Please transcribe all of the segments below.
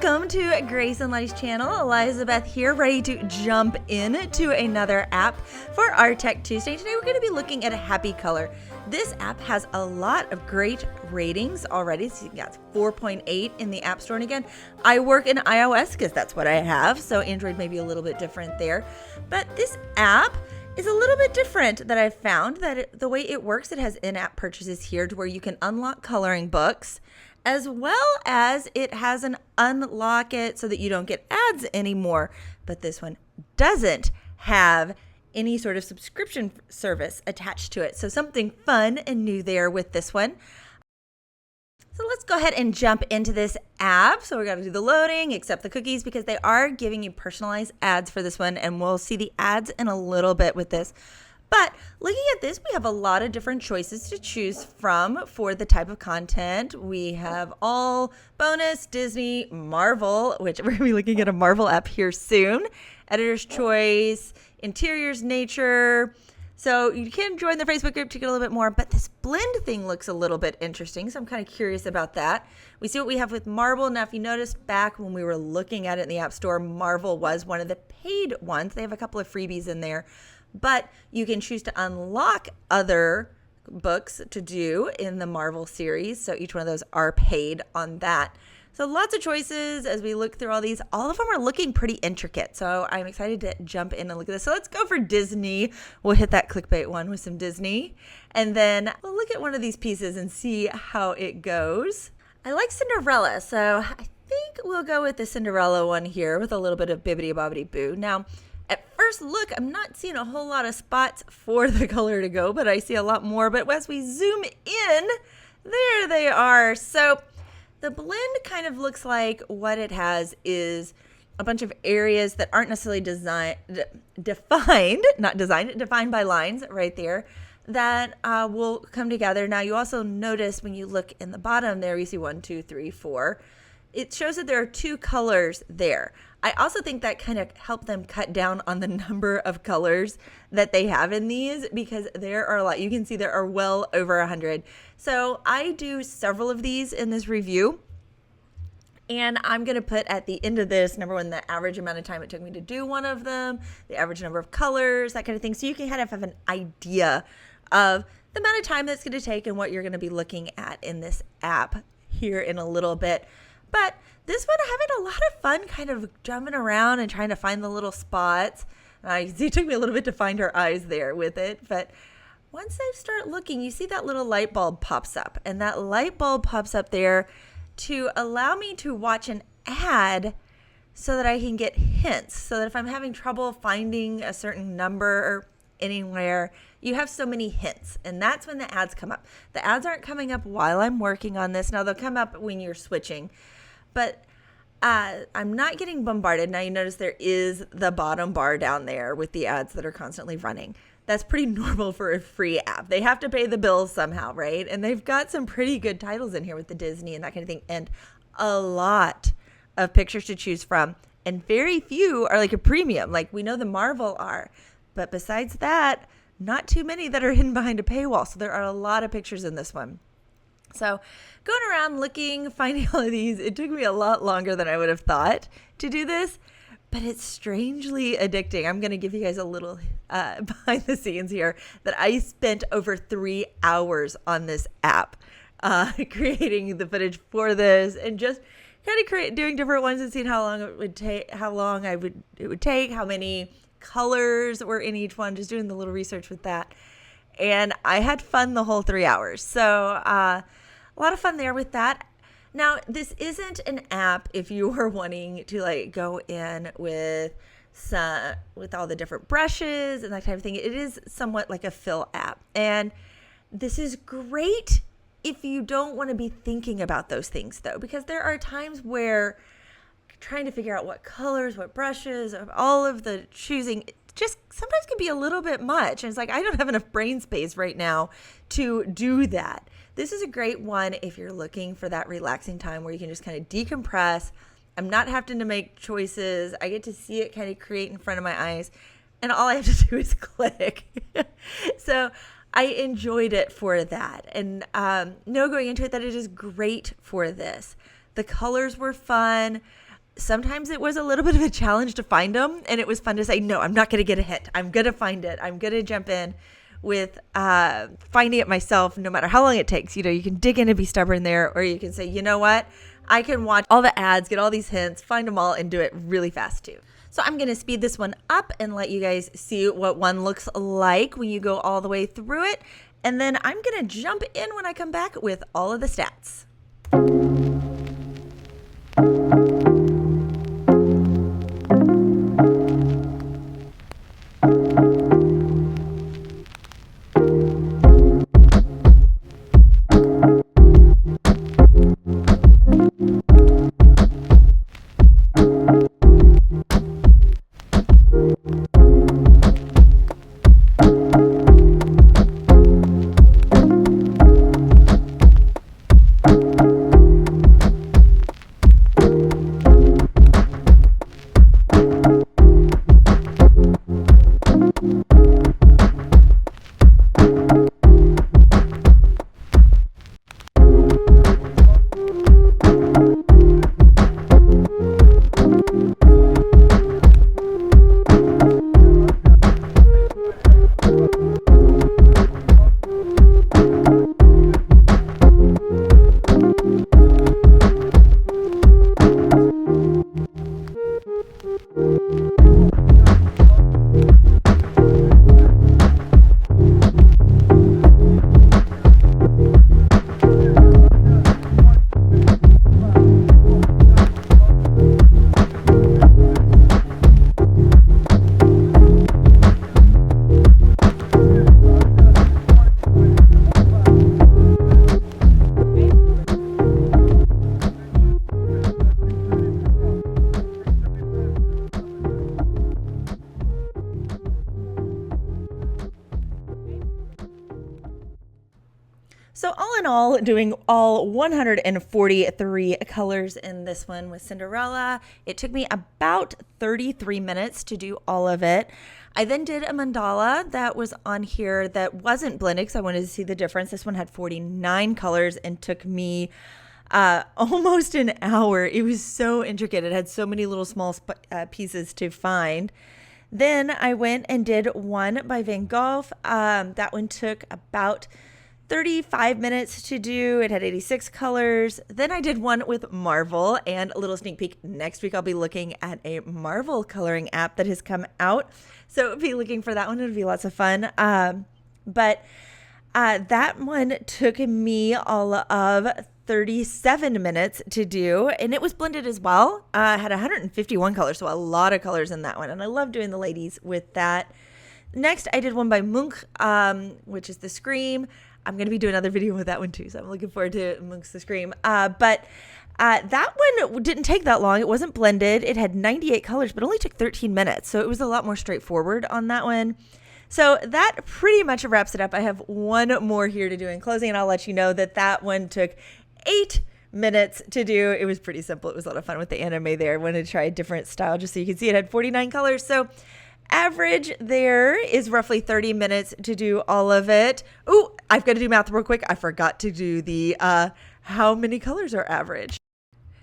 Welcome to Grace and Lottie's channel. Elizabeth here, ready to jump into another app for our Tech Tuesday. Today we're going to be looking at a Happy Color. This app has a lot of great ratings already. So yeah, it's 4.8 in the App Store. And again, I work in iOS because that's what I have. So Android may be a little bit different there. But this app is a little bit different that I've found that the way it works, it has in-app purchases here to where you can unlock coloring books, as well as it has an unlock it so that you don't get ads anymore. But this one doesn't have any sort of subscription service attached to it. So something fun and new there with this one. So let's go ahead and jump into this app. So we're going to do the loading, accept the cookies, because they are giving you personalized ads for this one. And we'll see the ads in a little bit with this. But looking at this, we have a lot of different choices to choose from for the type of content. We have all bonus, Disney, Marvel, which we're going to be looking at a Marvel app here soon. Editor's choice, interiors, nature. So you can join the Facebook group to get a little bit more, but this blend thing looks a little bit interesting. So I'm kind of curious about that. We see what we have with Marvel. Now, if you noticed back when we were looking at it in the App Store, Marvel was one of the paid ones. They have a couple of freebies in there. But you can choose to unlock other books to do in the Marvel series. So each one of those are paid on that. So lots of choices as we look through all these. All of them are looking pretty intricate. So I'm excited to jump in and look at this. So let's go for Disney. We'll hit that clickbait one with some Disney. And then we'll look at one of these pieces and see how it goes. I like Cinderella. So I think we'll go with the Cinderella one here with a little bit of bibbidi bobbidi boo. Now, at first look, I'm not seeing a whole lot of spots for the color to go, but I see a lot more. But as we zoom in, there they are. So the blend kind of looks like what it has is a bunch of areas that aren't necessarily defined by lines right there that will come together. Now, you also notice when you look in the bottom there, you see 1, 2, 3, 4. It shows that there are 2 colors there. I also think that kind of helped them cut down on the number of colors that they have in these, because there are a lot. You can see there are well over 100. So I do several of these in this review. And I'm going to put at the end of this, number one, the average amount of time it took me to do one of them, the average number of colors, that kind of thing. So you can kind of have an idea of the amount of time that's going to take and what you're going to be looking at in this app here in a little bit. But this one, I'm having a lot of fun kind of jumping around and trying to find the little spots. It took me a little bit to find her eyes there with it. But once I start looking, you see that little light bulb pops up. And that light bulb pops up there to allow me to watch an ad so that I can get hints. So that if I'm having trouble finding a certain number or anywhere, you have so many hints. And that's when the ads come up. The ads aren't coming up while I'm working on this. Now, they'll come up when you're switching. But I'm not getting bombarded. Now you notice there is the bottom bar down there with the ads that are constantly running. That's pretty normal for a free app. They have to pay the bills somehow, right? And they've got some pretty good titles in here with the Disney and that kind of thing. And a lot of pictures to choose from. And very few are like a premium. Like we know the Marvel are. But besides that, not too many that are hidden behind a paywall. So there are a lot of pictures in this one. So going around looking, finding all of these, it took me a lot longer than I would have thought to do this, but it's strangely addicting. I'm going to give you guys a little behind the scenes here that I spent over 3 hours on this app creating the footage for this and just kind of doing different ones and seeing how long it would take, how many colors were in each one, just doing the little research with that. And I had fun the whole 3 hours. So a lot of fun there with that. Now, this isn't an app if you are wanting to like go in with all the different brushes and that type of thing. It is somewhat like a fill app. And this is great if you don't want to be thinking about those things, though, because there are times where trying to figure out what colors, what brushes, all of the choosing just sometimes can be a little bit much. And it's like, I don't have enough brain space right now to do that. This is a great one if you're looking for that relaxing time where you can just kind of decompress. I'm not having to make choices. I get to see it kind of create in front of my eyes. And all I have to do is click. So I enjoyed it for that. And going into it that it is great for this. The colors were fun. sometimes it was a little bit of a challenge to find them, and it was fun to say, no, I'm not going to get a hit. I'm going to find it. I'm going to jump in with finding it myself, no matter how long it takes. You know, you can dig in and be stubborn there, or you can say, you know what, I can watch all the ads, get all these hints, find them all, and do it really fast too. So I'm going to speed this one up and let you guys see what one looks like when you go all the way through it. And then I'm going to jump in when I come back with all of the stats. So all in all, doing all 143 colors in this one with Cinderella, it took me about 33 minutes to do all of it. I then did a mandala that was on here that wasn't blended because I wanted to see the difference. This one had 49 colors and took me almost an hour. It was so intricate. It had so many little small pieces to find. Then I went and did one by Van Gogh. That one took about 35 minutes to do. It had 86 colors. Then I did one with Marvel, and a little sneak peek. Next week, I'll be looking at a Marvel coloring app that has come out. So be looking for that one. It'll be lots of fun. But that one took me all of 37 minutes to do, and it was blended as well. Had 151 colors, so a lot of colors in that one. And I love doing the ladies with that. Next, I did one by Munch, which is the Scream. I'm going to be doing another video with that one too, so I'm looking forward to Munch's The Scream. But that one didn't take that long. It wasn't blended. It had 98 colors, but only took 13 minutes. So it was a lot more straightforward on that one. So that pretty much wraps it up. I have one more here to do in closing, and I'll let you know that that one took 8 minutes to do. It was pretty simple. It was a lot of fun with the anime there. I wanted to try a different style just so you can see it had 49 colors. So average there is roughly 30 minutes to do all of it. Oh, I've got to do math real quick. I forgot to do the how many colors are average.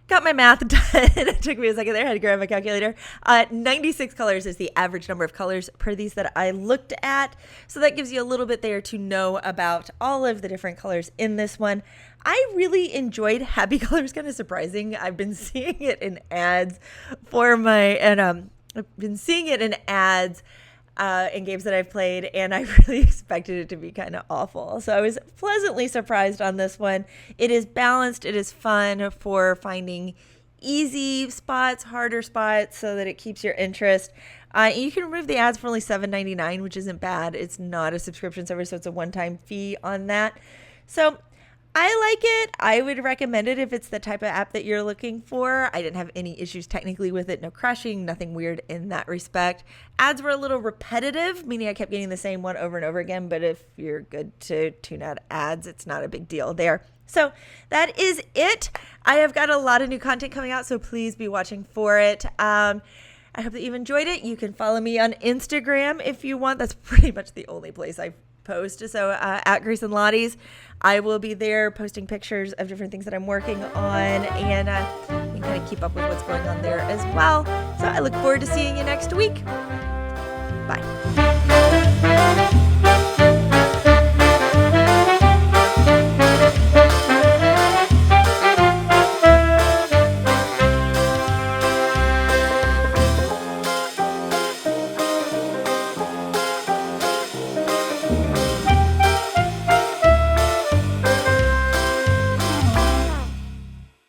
Got my math done. It took me a second there. I had to grab my calculator. 96 colors is the average number of colors per these that I looked at. So that gives you a little bit there to know about all of the different colors in this one. I really enjoyed Happy Colors. Kind of surprising. I've been seeing it in ads for I've been seeing it in ads in games that I've played, and I really expected it to be kind of awful. So I was pleasantly surprised on this one. It is balanced. It is fun for finding easy spots, harder spots, so that it keeps your interest. You can remove the ads for only $7.99, which isn't bad. It's not a subscription service, so it's a one-time fee on that. So I like it. I would recommend it if it's the type of app that you're looking for. I didn't have any issues technically with it. No crashing, nothing weird in that respect. Ads were a little repetitive, meaning I kept getting the same one over and over again. But if you're good to tune out ads, it's not a big deal there. So that is it. I have got a lot of new content coming out, so please be watching for it. I hope that you've enjoyed it. You can follow me on Instagram if you want. That's pretty much the only place I post. So at Grace and Lottie's, I will be there posting pictures of different things that I'm working on, and you can kind of keep up with what's going on there as well. So I look forward to seeing you next week. Bye.